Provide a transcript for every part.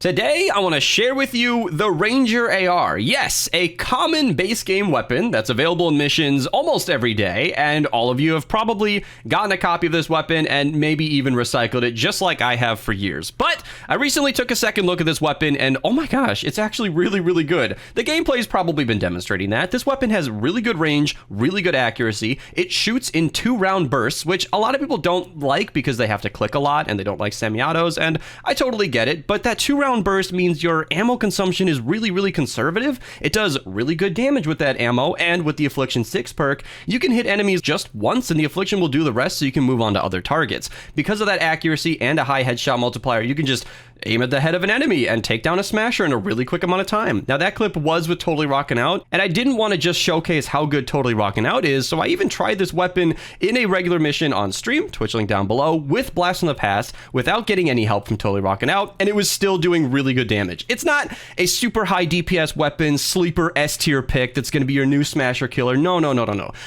Today, I want to share with you the Ranger AR. Yes, a common base game weapon that's available in missions almost every day, and all of you have probably gotten a copy of this weapon and maybe even recycled it just like I have for years. But I recently took a second look at this weapon and oh my gosh, it's actually really good. The gameplay's probably been demonstrating that. This weapon has really good range, really good accuracy. It shoots in 2-round bursts, which a lot of people don't like because they have to click a lot and they don't like semi-autos, and I totally get it, but that 2-round burst means your ammo consumption is really conservative. It does really good damage with that ammo, and with the Affliction 6 perk, you can hit enemies just once and the Affliction will do the rest so you can move on to other targets. Because of that accuracy and a high headshot multiplier, you can just aim at the head of an enemy and take down a smasher in a really quick amount of time. Now that clip was with Totally Rockin' Out, and I didn't want to just showcase how good Totally Rockin' Out is, so I even tried this weapon in a regular mission on stream, Twitch link down below, with Blast from the Past, without getting any help from Totally Rockin' Out, and it was still doing really good damage. It's not a super high DPS weapon, sleeper S tier pick that's going to be your new smasher killer. No.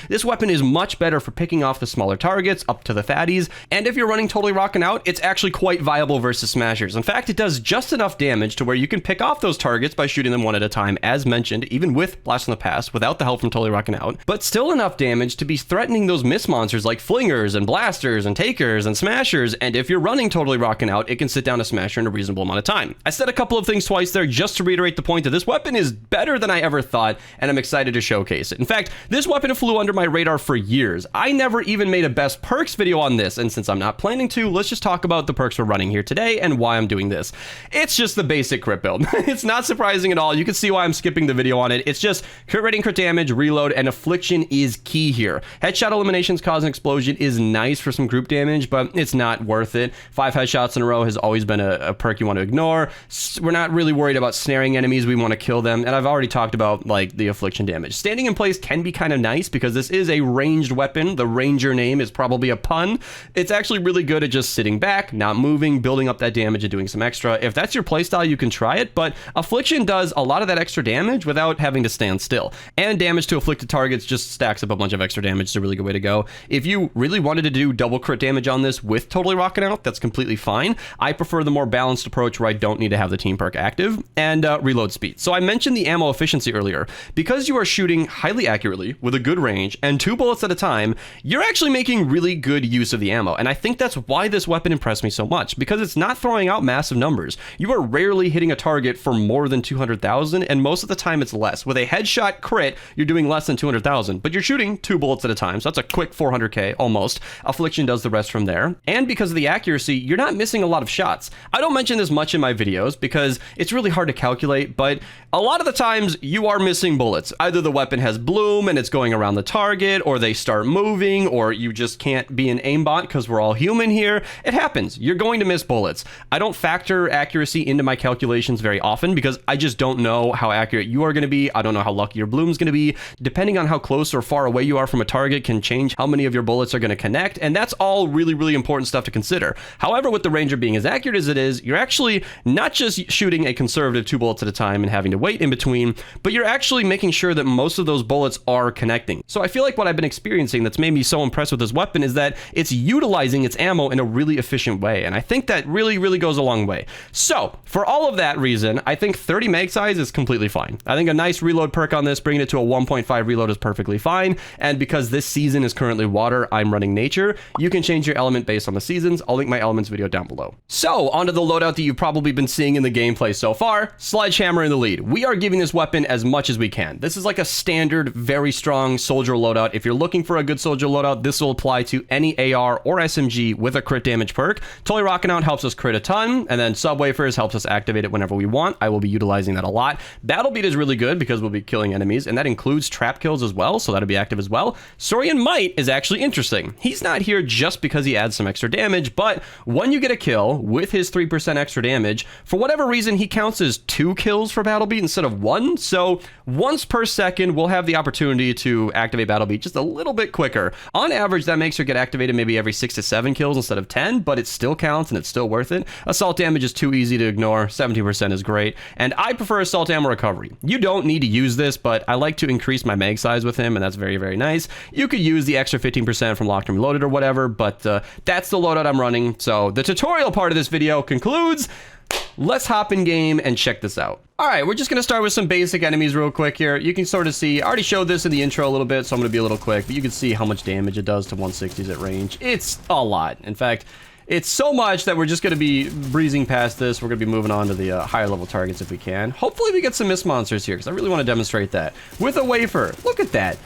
This weapon is much better for picking off the smaller targets up to the fatties, and if you're running Totally Rockin' Out, it's actually quite viable versus smashers. In fact, it does just enough damage to where you can pick off those targets by shooting them one at a time, as mentioned, even with Blast from the Past, without the help from Totally Rockin' Out, but still enough damage to be threatening those miss monsters like flingers and blasters and takers and smashers, and if you're running Totally Rockin' Out, it can sit down a smasher in a reasonable amount of time. I said a couple of things twice there just to reiterate the point that this weapon is better than I ever thought, and I'm excited to showcase it. In fact, this weapon flew under my radar for years. I never even made a best perks video on this, and since I'm not planning to, let's just talk about the perks we're running here today and why I'm doing this. It's just the basic crit build. It's not surprising at all. You can see why I'm skipping the video on it. It's just crit rating, crit damage, reload, and Affliction is key here. Headshot eliminations cause an explosion is nice for some group damage, but it's not worth it. 5 headshots in a row has always been a perk you want to ignore. We're not really worried about snaring enemies. We want to kill them, and I've already talked about like the Affliction damage. Standing in place can be kind of nice because this is a ranged weapon. The Ranger name is probably a pun. It's actually really good at just sitting back, not moving, building up that damage and doing some extra. If that's your playstyle, you can try it, but Affliction does a lot of that extra damage without having to stand still. And damage to afflicted targets just stacks up a bunch of extra damage. It's a really good way to go. If you really wanted to do double crit damage on this with Totally Rockin' Out, that's completely fine. I prefer the more balanced approach where I don't need to have the team perk active, and reload speed. So I mentioned the ammo efficiency earlier. Because you are shooting highly accurately with a good range and 2 bullets at a time, you're actually making really good use of the ammo, and I think that's why this weapon impressed me so much, because it's not throwing out massive numbers. You are rarely hitting a target for more than 200,000, and most of the time it's less. With a headshot crit, you're doing less than 200,000, but you're shooting 2 bullets at a time, so that's a quick 400k almost. Affliction does the rest from there, and because of the accuracy, you're not missing a lot of shots. I don't mention this much in my videos because it's really hard to calculate, but a lot of the times you are missing bullets. Either the weapon has bloom and it's going around the target, or they start moving, or you just can't be an aimbot because we're all human here. It happens. You're going to miss bullets. I don't factor accuracy into my calculations very often because I just don't know how accurate you are going to be. I don't know how lucky your bloom's going to be. Depending on how close or far away you are from a target can change how many of your bullets are going to connect, and that's all really important stuff to consider. However, with the Ranger being as accurate as it is, you're actually not just shooting a conservative 2 bullets at a time and having to wait in between, but you're actually making sure that most of those bullets are connecting. So I feel like what I've been experiencing that's made me so impressed with this weapon is that it's utilizing its ammo in a really efficient way, and I think that really goes a long way. So for all of that reason, I think 30 mag size is completely fine. I think a nice reload perk on this, bringing it to a 1.5 reload, is perfectly fine, and because this season is currently water, I'm running nature. You can change your element based on the seasons. I'll link my elements video down below. So onto the loadout that you've probably been seeing in the gameplay so far. Sledgehammer in the lead. We are giving this weapon as much as we can. This is like a standard, very strong soldier loadout. If you're looking for a good soldier loadout, this will apply to any AR or SMG with a crit damage perk. Totally Rockin' Out helps us crit a ton, and then Subwafers helps us activate it whenever we want. I will be utilizing that a lot. Battle Beat is really good because we'll be killing enemies, and that includes trap kills as well, so that'll be active as well. Saurian Might is actually interesting. He's not here just because he adds some extra damage, but when you get a kill with his 3% extra damage, for whatever reason, he counts as 2 kills for Battle Beat instead of 1, so once per second, we'll have the opportunity to activate Battle Beat just a little bit quicker. On average, that makes her get activated maybe every 6 to 7 kills instead of 10, but it still counts and it's still worth it. Assault damage is too easy to ignore. 70% is great, and I prefer Assault Ammo Recovery. You don't need to use this, but I like to increase my mag size with him, and that's very nice. You could use the extra 15% from Locked and Reloaded or whatever, but that's the loadout I'm running. So the tutorial part of this video concludes. let's hop in game and check this out. All right, we're just going to start with some basic enemies real quick here. You can sort of see, I already showed this in the intro a little bit, so I'm going to be a little quick, but you can see how much damage it does to 160s at range. It's a lot. In fact, it's so much that we're just going to be breezing past this. We're going to be moving on to the higher level targets if we can. Hopefully we get some mist monsters here, because I really want to demonstrate that. With a wafer, look at that.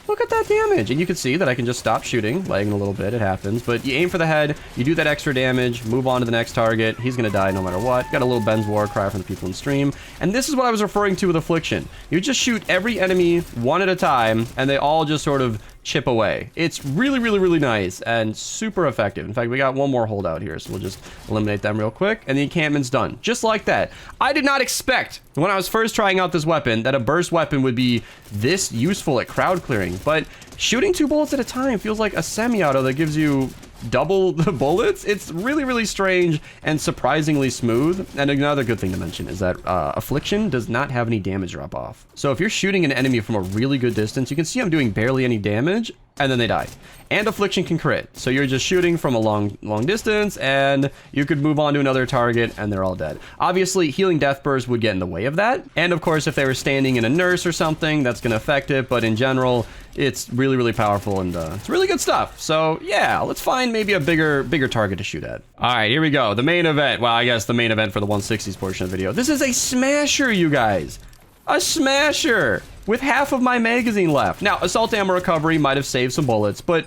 Look at that damage. And you can see that I can just stop shooting, lagging a little bit, it happens. But you aim for the head, you do that extra damage, move on to the next target. He's going to die no matter what. Got a little Ben's war cry from the people in stream. And this is what I was referring to with Affliction. You just shoot every enemy one at a time, and they all just sort of chip away. It's really, really, really nice and super effective. In fact, we got one more holdout here, so we'll just eliminate them real quick, and the encampment's done. Just like that. I did not expect, when I was first trying out this weapon, that a burst weapon would be this useful at crowd clearing, but shooting 2 bullets at a time feels like a semi-auto that gives you double the bullets. It's really, really strange and surprisingly smooth. And another good thing to mention is that Affliction does not have any damage drop off. So if you're shooting an enemy from a really good distance, you can see I'm doing barely any damage, and then they die. And Affliction can crit. So you're just shooting from a long distance, and you could move on to another target, and they're all dead. Obviously, healing death burst would get in the way of that. And of course, if they were standing in a nurse or something, that's going to affect it. But in general, it's really, really powerful, and it's really good stuff. So yeah, let's find maybe a bigger target to shoot at. All right, here we go. The main event. Well, I guess the main event for the 160s portion of the video. This is a smasher, you guys. A smasher with half of my magazine left. Now, assault ammo recovery might have saved some bullets, but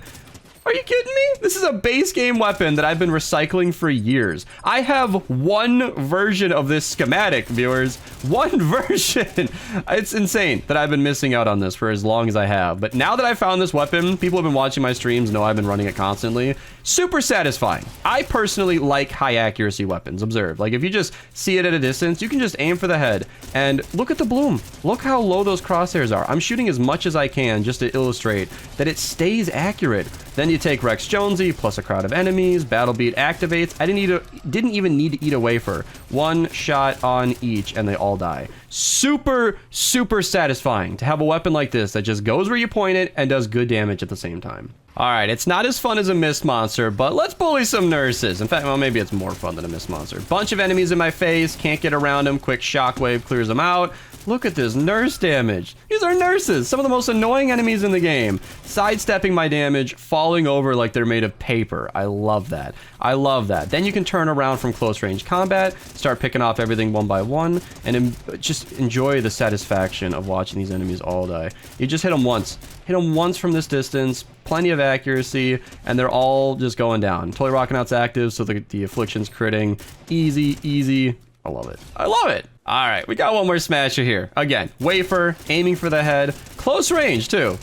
are you kidding me? This is a base game weapon that I've been recycling for years. I have one version of this schematic, viewers. One version. It's insane that I've been missing out on this for as long as I have. But now that I found this weapon, people who have been watching my streams know I've been running it constantly. Super satisfying. I personally like high accuracy weapons. Observe. Like, if you just see it at a distance, you can just aim for the head. And look at the bloom. Look how low those crosshairs are. I'm shooting as much as I can just to illustrate that it stays accurate. Then you take Rex Jonesy plus a crowd of enemies. Battle Beat activates. I didn't even need to eat a wafer. One shot on each, and they all die. Super, super satisfying to have a weapon like this that just goes where you point it and does good damage at the same time. All right, it's not as fun as a mist monster, but let's bully some nurses. In fact, well, maybe it's more fun than a mist monster. Bunch of enemies in my face, can't get around them. Quick shockwave clears them out. Look at this nurse damage. These are nurses, some of the most annoying enemies in the game. Sidestepping my damage, falling over like they're made of paper. I love that. I love that. Then you can turn around from close range combat, start picking off everything one by one, and just enjoy the satisfaction of watching these enemies all die. You just hit them once. Hit them once from this distance, plenty of accuracy, and they're all just going down. Totally Rocking Out's active, so the Affliction's critting. Easy, easy. I love it. I love it. All right, we got one more smasher here. Again, wafer, aiming for the head, close range too.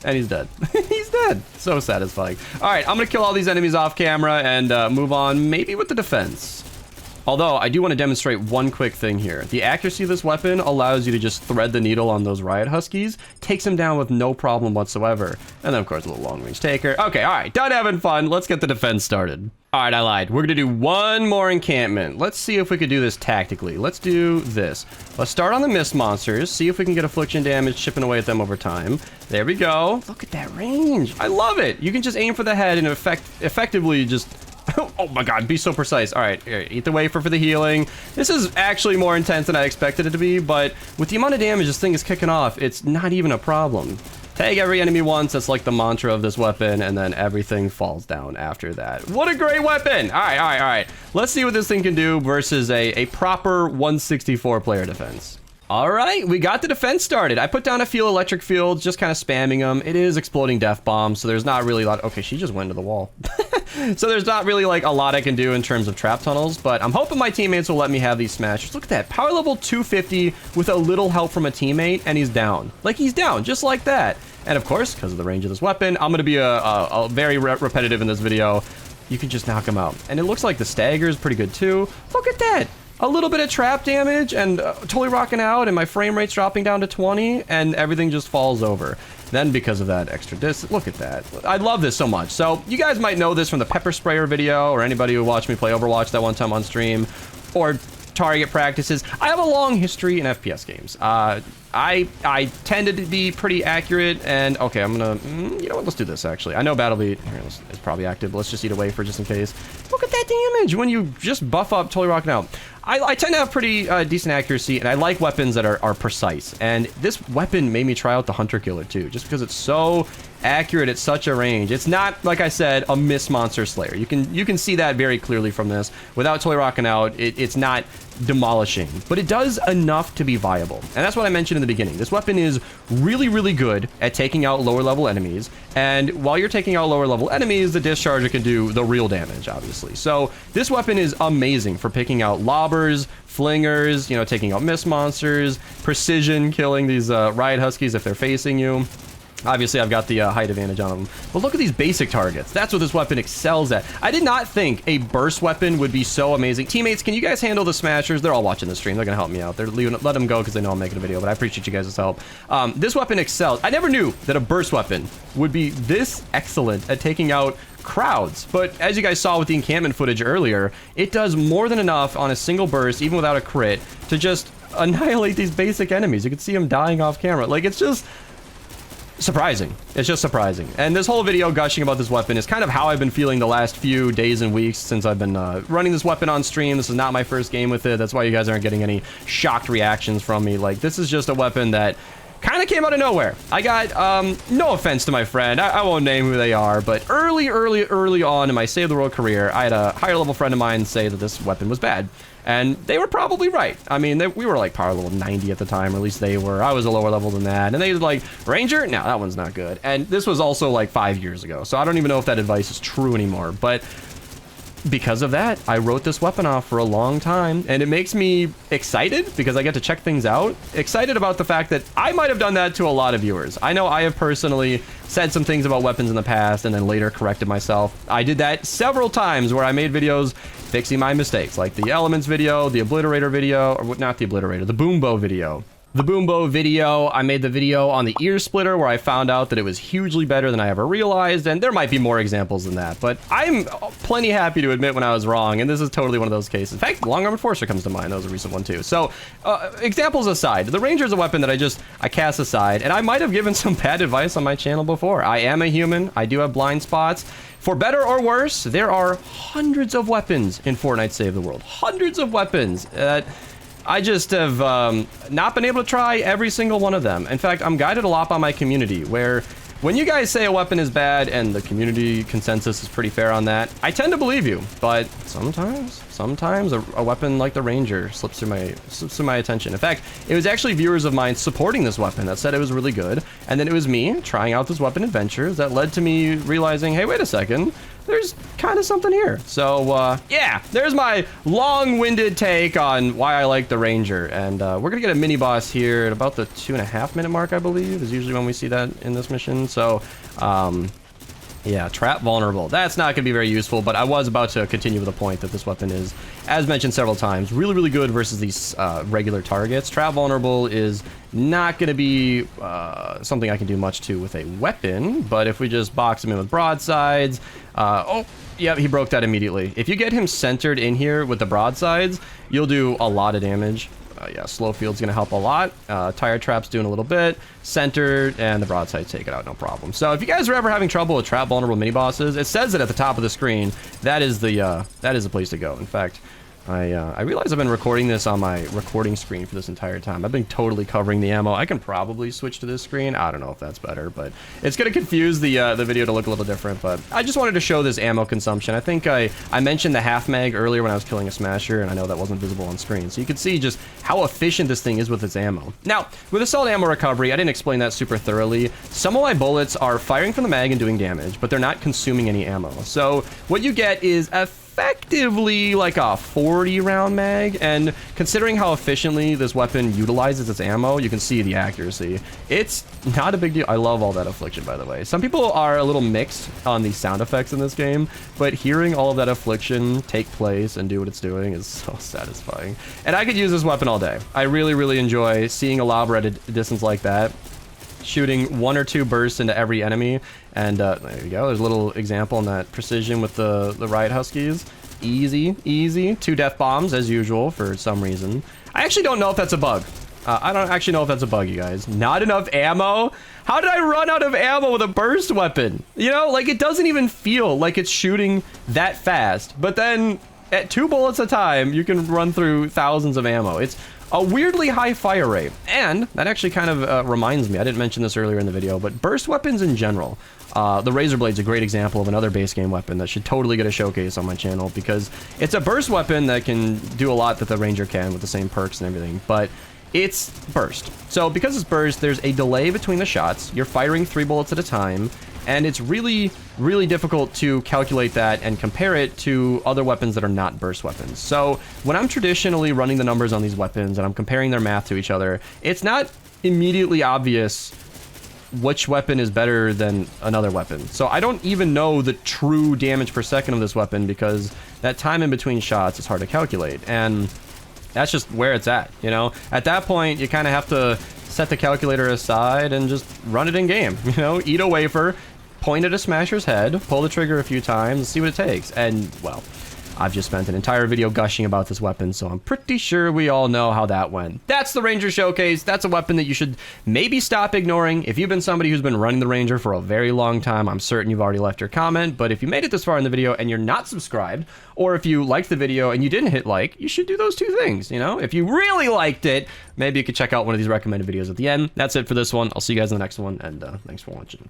And he's dead. He's dead. So satisfying. All right, I'm gonna kill all these enemies off camera and move on maybe with the defense. Although, I do want to demonstrate one quick thing here. The accuracy of this weapon allows you to just thread the needle on those Riot Huskies, takes them down with no problem whatsoever. And then, of course, a little long-range taker. Okay, all right, done having fun. Let's get the defense started. All right, I lied. We're going to do one more encampment. Let's see if we could do this tactically. Let's do this. Let's start on the mist monsters, see if we can get Affliction damage chipping away at them over time. There we go. Look at that range. I love it. You can just aim for the head and effectively just... Oh my god, be so precise. All right, here, eat the wafer for the healing. This is actually more intense than I expected it to be, but with the amount of damage this thing is kicking off, it's not even a problem. Tag every enemy once, that's like the mantra of this weapon, and then everything falls down after that. What a great weapon! All right, all right, all right. Let's see what this thing can do versus a proper 164 player defense. All right, we got the defense started. I put down a few electric fields, just kind of spamming them. It is exploding death bombs, so there's not really a lot. Okay, she just went to the wall. So there's not really like a lot I can do in terms of trap tunnels, but I'm hoping my teammates will let me have these smashers. Look at that, power level 250 with a little help from a teammate, and he's down. Like, he's down, just like that. And of course, because of the range of this weapon, I'm gonna be a very repetitive in this video. You can just knock him out. And it looks like the stagger is pretty good too. Look at that. A little bit of trap damage and totally rocking out, and my frame rate's dropping down to 20, and everything just falls over. Then because of that extra distance, look at that. I love this so much. So you guys might know this from the pepper sprayer video, or anybody who watched me play Overwatch that one time on stream, or target practices. I have a long history in FPS games. I tended to be pretty accurate, and okay, I'm gonna, you know what, let's do this actually. I know Battle Beat here is probably active, but let's just eat a wafer just in case. Look at that damage when you just buff up Totally Rocking Out. I tend to have pretty decent accuracy, and I like weapons that are precise. And this weapon made me try out the Hunter Killer too, just because it's so accurate at such a range. It's not, like I said, a Miss Monster Slayer. You can see that very clearly from this. Without Toy Rocking Out, it's not demolishing, but it does enough to be viable. And that's what I mentioned in the beginning. This weapon is really, really good at taking out lower level enemies. And while you're taking out lower level enemies, the discharger can do the real damage, obviously. So this weapon is amazing for picking out lobbers, flingers, you know, taking out Miss Monsters, precision killing these Riot Huskies if they're facing you. Obviously, I've got the height advantage on them. But look at these basic targets. That's what this weapon excels at. I did not think a burst weapon would be so amazing. Teammates, can you guys handle the smashers? They're all watching the stream. They're going to help me out. They're leaving, let them go because they know I'm making a video, but I appreciate you guys' help. This weapon excels. I never knew that a burst weapon would be this excellent at taking out crowds. But as you guys saw with the encampment footage earlier, it does more than enough on a single burst, even without a crit, to just annihilate these basic enemies. You can see them dying off camera. Like, it's just surprising. It's just surprising. And this whole video gushing about this weapon is kind of how I've been feeling the last few days and weeks since I've been running this weapon on stream. This is not my first game with it. That's why you guys aren't getting any shocked reactions from me. Like, this is just a weapon that kind of came out of nowhere. I got, no offense to my friend, I won't name who they are, but early on in my Save the World career, I had a higher level friend of mine say that this weapon was bad. And they were probably right. I mean, we were like power level 90 at the time, or at least they were. I was a lower level than that. And they were like, Ranger? No, that one's not good. And this was also like 5 years ago. So I don't even know if that advice is true anymore. But because of that, I wrote this weapon off for a long time, and it makes me excited because I get to check things out. Excited about the fact that I might have done that to a lot of viewers. I know I have personally said some things about weapons in the past and then later corrected myself. I did that several times where I made videos fixing my mistakes, like the Elements video, the Obliterator video, or not the Obliterator, the Boombo video. The Boombo video, I made the video on the ear splitter where I found out that it was hugely better than I ever realized, and there might be more examples than that, but I'm plenty happy to admit when I was wrong, and this is totally one of those cases. In fact, Long Arm Enforcer comes to mind. That was a recent one too. So, examples aside, the Ranger is a weapon that I cast aside, and I might have given some bad advice on my channel before. I am a human. I do have blind spots. For better or worse, there are hundreds of weapons in Fortnite Save the World. Hundreds of weapons. I just have not been able to try every single one of them. In fact, I'm guided a lot by my community, where when you guys say a weapon is bad and the community consensus is pretty fair on that, I tend to believe you. But sometimes a weapon like the Ranger slips through my attention. In fact, it was actually viewers of mine supporting this weapon that said it was really good, and then it was me trying out this weapon adventures that led to me realizing, hey, wait a second, there's kind of something here. So yeah, there's my long-winded take on why I like the Ranger. And we're gonna get a mini boss here at about the 2.5 minute mark, I believe, is usually when we see that in this mission. So yeah, trap vulnerable. That's not gonna be very useful, but I was about to continue with the point that this weapon is, as mentioned several times, really, really good versus these regular targets. Trap vulnerable is not gonna be something I can do much to with a weapon, but if we just box him in with broadsides, oh, yeah, he broke that immediately. If you get him centered in here with the broadsides, you'll do a lot of damage. Yeah, slow field's gonna help a lot. Tire trap's doing a little bit. Centered, and the broadside take it out, no problem. So if you guys are ever having trouble with trap vulnerable mini bosses, it says it at the top of the screen. That is the place to go. In fact, I realize I've been recording this on my recording screen for this entire time. I've been totally covering the ammo. I can probably switch to this screen. I don't know if that's better, but it's going to confuse the video to look a little different. But I just wanted to show this ammo consumption. I think I mentioned the half mag earlier when I was killing a smasher, and I know that wasn't visible on screen. So you can see just how efficient this thing is with its ammo. Now, with assault ammo recovery, I didn't explain that super thoroughly. Some of my bullets are firing from the mag and doing damage, but they're not consuming any ammo. So what you get is effectively like a 40 round mag, and considering how efficiently this weapon utilizes its ammo, you can see the accuracy. It's not a big deal. I love all that affliction, by the way. Some people are a little mixed on the sound effects in this game, but hearing all of that affliction take place and do what it's doing is so satisfying. And I could use this weapon all day. I really, really enjoy seeing a lobber at a distance like that, shooting 1 or 2 bursts into every enemy. And there you go. There's a little example on that precision with the Riot Huskies. Easy, easy. 2 death bombs as usual for some reason. I actually don't know if that's a bug. I don't actually know if that's a bug, you guys. Not enough ammo? How did I run out of ammo with a burst weapon? You know, like, it doesn't even feel like it's shooting that fast. But then at 2 bullets a time, you can run through thousands of ammo. It's a weirdly high fire rate. And that actually kind of reminds me, I didn't mention this earlier in the video, but burst weapons in general. The Razor Blade's a great example of another base game weapon that should totally get a showcase on my channel, because it's a burst weapon that can do a lot that the Ranger can with the same perks and everything, but it's burst. So because it's burst, there's a delay between the shots. You're firing 3 bullets at a time, and it's really, really difficult to calculate that and compare it to other weapons that are not burst weapons. So when I'm traditionally running the numbers on these weapons and I'm comparing their math to each other, it's not immediately obvious which weapon is better than another weapon. So I don't even know the true damage per second of this weapon, because that time in between shots is hard to calculate. And that's just where it's at, you know? At that point, you kind of have to set the calculator aside and just run it in game, you know? Eat a wafer, point at a smasher's head, pull the trigger a few times, see what it takes. And, well, I've just spent an entire video gushing about this weapon, so I'm pretty sure we all know how that went. That's the Ranger Showcase. That's a weapon that you should maybe stop ignoring. If you've been somebody who's been running the Ranger for a very long time, I'm certain you've already left your comment, but if you made it this far in the video and you're not subscribed, or if you liked the video and you didn't hit like, you should do those 2 things, you know? If you really liked it, maybe you could check out one of these recommended videos at the end. That's it for this one. I'll see you guys in the next one, and thanks for watching.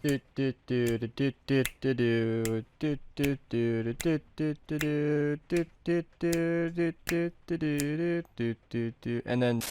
And then